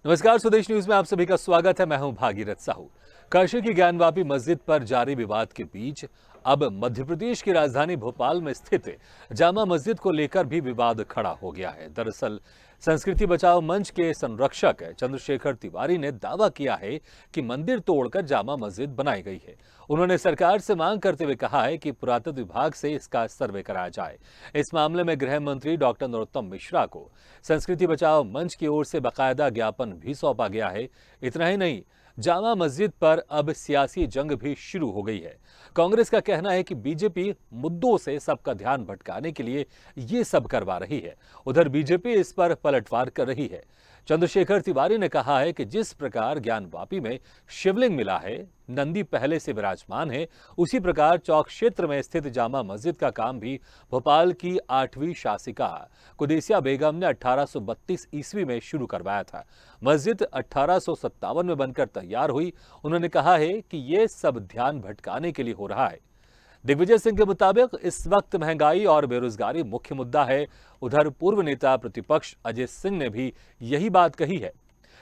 नमस्कार, स्वदेश न्यूज में आप सभी का स्वागत है। मैं हूं भागीरथ साहू। काशी की ज्ञानवापी मस्जिद पर जारी विवाद के बीच अब मध्य प्रदेश की राजधानी भोपाल में स्थित जामा मस्जिद को लेकर भी विवाद खड़ा हो गया है। दरअसल संस्कृति बचाओ मंच के संरक्षक चंद्रशेखर तिवारी ने दावा किया है कि मंदिर तोड़कर जामा मस्जिद बनाई गई है। उन्होंने सरकार से मांग करते हुए कहा है कि पुरातत्व विभाग से इसका सर्वे कराया जाए। इस मामले में गृह मंत्री डॉक्टर नरोत्तम मिश्रा को संस्कृति बचाओ मंच की ओर से बाकायदा ज्ञापन भी सौंपा गया है। इतना ही नहीं, जामा मस्जिद पर अब सियासी जंग भी शुरू हो गई है। कांग्रेस का कहना है कि बीजेपी मुद्दों से सबका ध्यान भटकाने के लिए ये सब करवा रही है। उधर बीजेपी इस पर पलटवार कर रही है। चंद्रशेखर तिवारी ने कहा है कि जिस प्रकार ज्ञानवापी में शिवलिंग मिला है, नंदी पहले से विराजमान है, उसी प्रकार चौक क्षेत्र में स्थित जामा मस्जिद का काम भी भोपाल की 8वीं शासिका कुदैसिया बेगम ने 1832 ईस्वी में शुरू करवाया था। मस्जिद 1857 में बनकर तैयार हुई। उन्होंने कहा है कि यह सब ध्यान भटकाने के लिए हो रहा है। दिग्विजय सिंह के मुताबिक इस वक्त महंगाई और बेरोजगारी मुख्य मुद्दा है। उधर पूर्व नेता प्रतिपक्ष अजय सिंह ने भी यही बात कही है।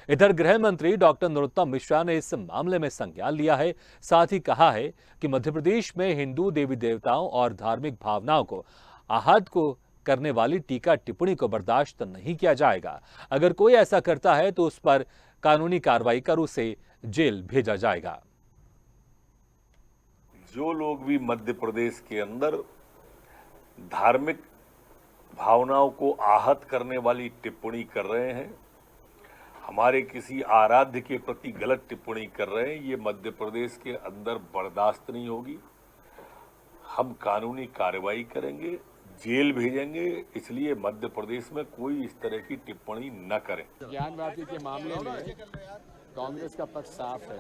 इधर गृह मंत्री डॉक्टर नरोत्तम मिश्रा ने इस मामले में संज्ञान लिया है। साथ ही कहा है कि मध्य प्रदेश में हिंदू देवी देवताओं और धार्मिक भावनाओं को आहत को करने वाली टीका टिप्पणी को बर्दाश्त नहीं किया जाएगा। अगर कोई ऐसा करता है तो उस पर कानूनी कार्रवाई कर उसे जेल भेजा जाएगा। जो लोग भी मध्य प्रदेश के अंदर धार्मिक भावनाओं को आहत करने वाली टिप्पणी कर रहे हैं, हमारे किसी आराध्य के प्रति गलत टिप्पणी कर रहे हैं, ये मध्य प्रदेश के अंदर बर्दाश्त नहीं होगी। हम कानूनी कार्रवाई करेंगे, जेल भेजेंगे। इसलिए मध्य प्रदेश में कोई इस तरह की टिप्पणी न करें। ज्ञानवापी के मामले में कांग्रेस का पक्ष साफ है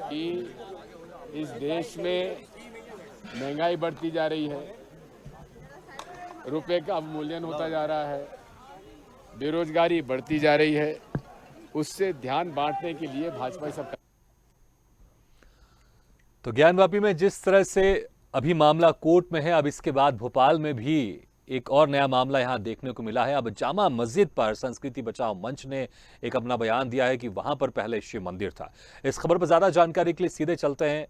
कि इस देश में महंगाई बढ़ती जा रही है, रुपए का अवमूल्यन होता जा रहा है, बेरोजगारी बढ़ती जा रही है। उससे ध्यान बांटने के लिए भाजपा सब। तो ज्ञानवापी में जिस तरह से अभी मामला कोर्ट में है, अब इसके बाद भोपाल में भी एक और नया मामला यहां देखने को मिला है। अब जामा मस्जिद पर संस्कृति बचाओ मंच ने एक अपना बयान दिया है कि वहां पर पहले शिव मंदिर था। इस खबर पर ज्यादा जानकारी के लिए सीधे चलते हैं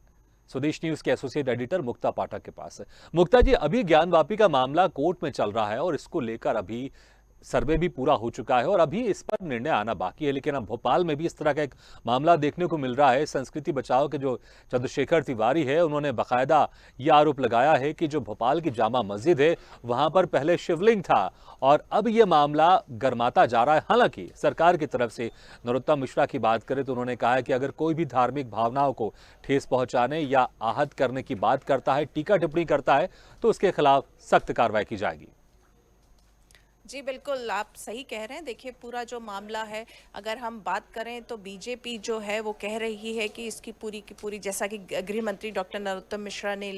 स्वदेश न्यूज के एसोसिएट एडिटर मुक्ता पाठक के पास। मुक्ता जी, अभी ज्ञानवापी का मामला कोर्ट में चल रहा है और इसको लेकर अभी सर्वे भी पूरा हो चुका है और अभी इस पर निर्णय आना बाकी है, लेकिन अब भोपाल में भी इस तरह का एक मामला देखने को मिल रहा है। संस्कृति बचाओ के जो चंद्रशेखर तिवारी है, उन्होंने बाकायदा ये आरोप लगाया है कि जो भोपाल की जामा मस्जिद है वहां पर पहले शिवलिंग था और अब यह मामला गर्माता जा रहा है। हालांकि सरकार की तरफ से नरोत्तम मिश्रा की बात करें तो उन्होंने कहा है कि अगर कोई भी धार्मिक भावनाओं को ठेस पहुंचाने या आहत करने की बात करता है, टीका टिप्पणी करता है, तो उसके खिलाफ सख्त कार्रवाई की जाएगी। जी बिल्कुल, आप सही कह रहे हैं। देखिए, पूरा जो मामला है, अगर हम बात करें तो बीजेपी जो है वो कह रही है कि इसकी पूरी की पूरी, जैसा कि गृह मंत्री डॉक्टर नरोत्तम मिश्रा ने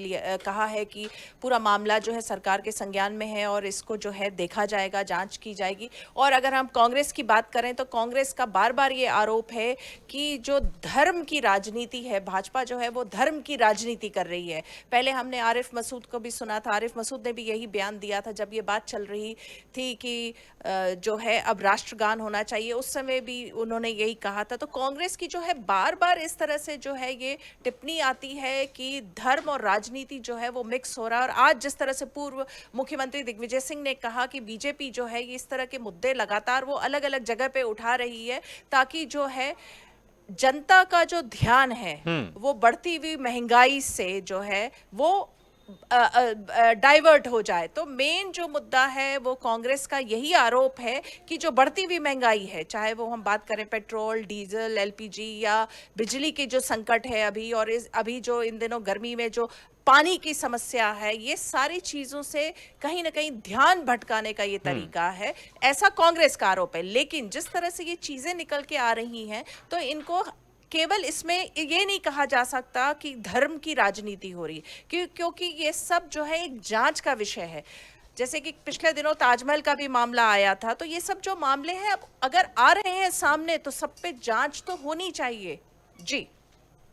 कहा है कि पूरा मामला जो है सरकार के संज्ञान में है और इसको जो है देखा जाएगा, जांच की जाएगी। और अगर हम कांग्रेस की बात करें तो कांग्रेस का बार बार ये आरोप है कि जो धर्म की राजनीति है, भाजपा जो है वो धर्म की राजनीति कर रही है। पहले हमने आरिफ मसूद को भी सुना था, आरिफ मसूद ने भी यही बयान दिया था जब ये बात चल रही थी कि जो है अब राष्ट्रगान होना चाहिए, उस समय भी उन्होंने यही कहा था। तो कांग्रेस की जो है बार बार इस तरह से जो है ये टिप्पणी आती है कि धर्म और राजनीति जो है वो मिक्स हो रहा है। और आज जिस तरह से पूर्व मुख्यमंत्री दिग्विजय सिंह ने कहा कि बीजेपी जो है ये इस तरह के मुद्दे लगातार वो अलग अलग जगह पे उठा रही है ताकि जो है जनता का जो ध्यान है वो बढ़ती हुई महंगाई से जो है वो डाइवर्ट हो जाए। तो मेन जो मुद्दा है वो कांग्रेस का यही आरोप है कि जो बढ़ती हुई महंगाई है, चाहे वो हम बात करें पेट्रोल, डीजल, एलपीजी या बिजली की जो संकट है अभी, और अभी जो इन दिनों गर्मी में जो पानी की समस्या है, ये सारी चीजों से कहीं ना कहीं ध्यान भटकाने का ये तरीका है, ऐसा कांग्रेस का आरोप है। लेकिन जिस तरह से ये चीजें निकल के आ रही हैं तो इनको केवल इसमें ये नहीं कहा जा सकता कि धर्म की राजनीति हो रही, क्योंकि ये सब जो है एक जांच का विषय है। जैसे कि पिछले दिनों ताजमहल का भी मामला आया था, तो ये सब जो मामले हैं अब अगर आ रहे हैं सामने तो सब पे जांच तो होनी चाहिए। जी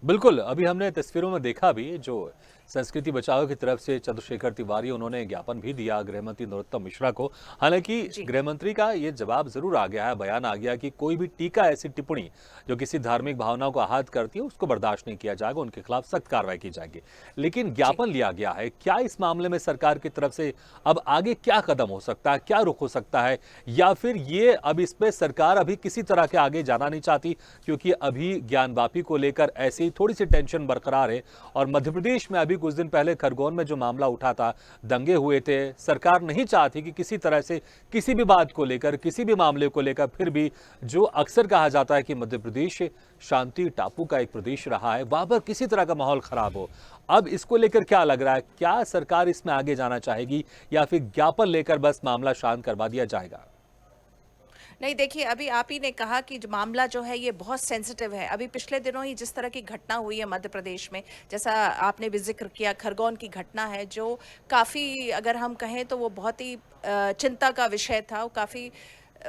बिल्कुल, अभी हमने तस्वीरों में देखा भी जो संस्कृति बचाओ की तरफ से चंद्रशेखर तिवारी, उन्होंने ज्ञापन भी दिया गृह मंत्री नरोत्तम मिश्रा को। हालांकि गृह मंत्री का ये जवाब जरूर आ गया है, बयान आ गया कि कोई भी टीका, ऐसी टिप्पणी जो किसी धार्मिक भावनाओं को आहत करती है, उसको बर्दाश्त नहीं किया जाएगा, उनके खिलाफ सख्त कार्रवाई की जाएगी। लेकिन ज्ञापन लिया गया है, क्या इस मामले में सरकार की तरफ से अब आगे क्या कदम हो सकता है, क्या रुख हो सकता है, या फिर ये अब इस पे सरकार अभी किसी तरह के आगे जाना नहीं चाहती, क्योंकि अभी ज्ञानवापी को लेकर ऐसी थोड़ी सी टेंशन बरकरार है। और मध्य प्रदेश में अभी कुछ दिन पहले खरगोन में जो मामला उठा था, दंगे हुए थे, सरकार नहीं चाहती कि किसी तरह से किसी भी बात को लेकर, किसी भी मामले को लेकर, फिर भी जो अक्सर कहा जाता है कि मध्य प्रदेश शांति टापू का एक प्रदेश रहा है, वहां पर किसी तरह का माहौल खराब हो। अब इसको लेकर क्या लग रहा है, क्या सरकार इसमें आगे जाना चाहेगी या फिर ज्ञापन लेकर बस मामला शांत करवा दिया जाएगा? नहीं, देखिए, अभी आप ही ने कहा कि जो मामला जो है ये बहुत सेंसिटिव है। अभी पिछले दिनों ही जिस तरह की घटना हुई है मध्य प्रदेश में, जैसा आपने भी जिक्र किया, खरगोन की घटना है, जो काफ़ी, अगर हम कहें तो वो बहुत ही चिंता का विषय था। वो काफ़ी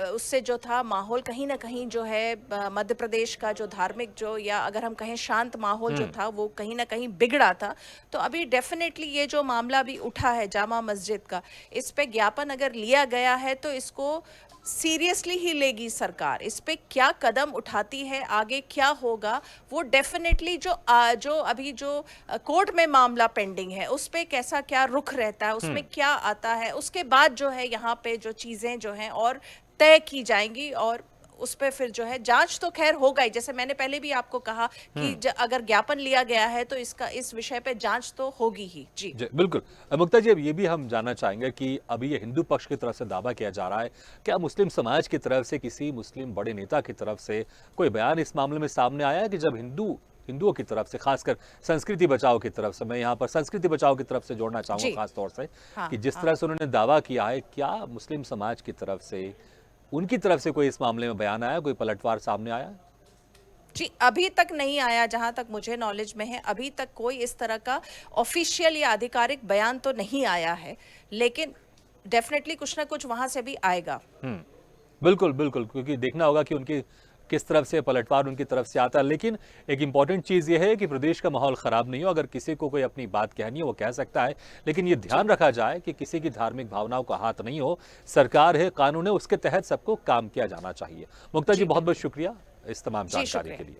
उससे जो था माहौल कहीं ना कहीं जो है मध्य प्रदेश का जो धार्मिक जो, या अगर हम कहें शांत माहौल जो था, वो कहीं ना कहीं बिगड़ा था। तो अभी डेफिनेटली ये जो मामला भी उठा है जामा मस्जिद का, इस पे ज्ञापन अगर लिया गया है तो इसको सीरियसली ही लेगी सरकार। इस पे क्या कदम उठाती है, आगे क्या होगा, वो डेफिनेटली जो अभी जो कोर्ट में मामला पेंडिंग है, उस पे कैसा क्या रुख रहता है, उसमें क्या आता है, उसके बाद जो है यहाँ पे जो चीज़ें जो हैं और तय की जाएंगी, और उस पे फिर जो है जांच तो खैर होगा ही। जैसे मैंने पहले भी आपको कहा कि अगर ज्ञापन लिया गया है तो इसका, इस विषय पे जांच तो होगी ही। जी बिल्कुल। मुक्ता जी, अब ये भी हम जानना चाहेंगे कि अभी ये हिंदू पक्ष की तरफ से दावा किया जा रहा है, क्या मुस्लिम समाज की तरफ से, किसी मुस्लिम बड़े नेता की तरफ से कोई बयान इस मामले में सामने आया है कि जब हिंदुओं की तरफ से, खासकर संस्कृति बचाओ की तरफ से, मैं यहाँ पर संस्कृति बचाओ की तरफ से जोड़ना चाहूंगा खास तौर से, कि जिस तरह से उन्होंने दावा किया है, क्या मुस्लिम समाज की तरफ से, उनकी तरफ से कोई इस मामले में बयान आया, कोई पलटवार सामने आया? जी, अभी तक नहीं आया, जहां तक मुझे नॉलेज में है। अभी तक कोई इस तरह का ऑफिशियल या आधिकारिक बयान तो नहीं आया है, लेकिन डेफिनेटली कुछ ना कुछ वहां से भी आएगा। बिल्कुल बिल्कुल, क्योंकि देखना होगा कि उनकी किस तरफ से पलटवार उनकी तरफ से आता है। लेकिन एक इंपॉर्टेंट चीज़ ये है कि प्रदेश का माहौल ख़राब नहीं हो। अगर किसी को कोई अपनी बात कहनी है वो कह सकता है, लेकिन ये ध्यान रखा जाए कि किसी की धार्मिक भावनाओं का हाथ नहीं हो। सरकार है, कानून है, उसके तहत सबको काम किया जाना चाहिए। मुक्ता जी, बहुत बहुत शुक्रिया इस तमाम जानकारी के लिए।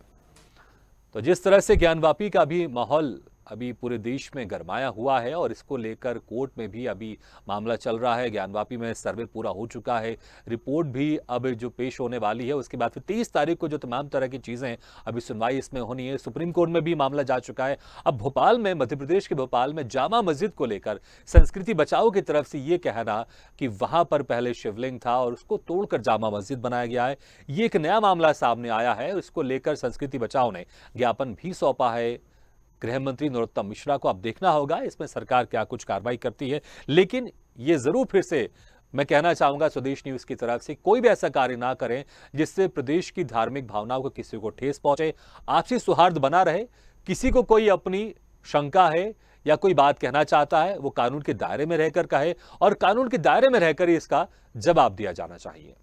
तो जिस तरह से ज्ञानवापी का भी माहौल अभी पूरे देश में गरमाया हुआ है, और इसको लेकर कोर्ट में भी अभी मामला चल रहा है। ज्ञानवापी में सर्वे पूरा हो चुका है, रिपोर्ट भी अब जो पेश होने वाली है, उसके बाद फिर 30 तारीख को जो तमाम तरह की चीज़ें अभी सुनवाई इसमें होनी है। सुप्रीम कोर्ट में भी मामला जा चुका है। अब भोपाल में, मध्य प्रदेश के भोपाल में जामा मस्जिद को लेकर संस्कृति बचाओ की तरफ से ये कहना कि वहां पर पहले शिवलिंग था और उसको तोड़कर जामा मस्जिद बनाया गया है, ये एक नया मामला सामने आया है। इसको लेकर संस्कृति बचाओ ने ज्ञापन भी सौंपा है गृह मंत्री नरोत्तम मिश्रा को। अब देखना होगा इसमें सरकार क्या कुछ कार्रवाई करती है। लेकिन ये जरूर फिर से मैं कहना चाहूंगा स्वदेश न्यूज की तरफ से, कोई भी ऐसा कार्य ना करें जिससे प्रदेश की धार्मिक भावनाओं को किसी को ठेस पहुंचे। आपसी सौहार्द बना रहे। किसी को कोई अपनी शंका है या कोई बात कहना चाहता है, वो कानून के दायरे में रहकर कहे, और कानून के दायरे में रहकर ही इसका जवाब दिया जाना चाहिए।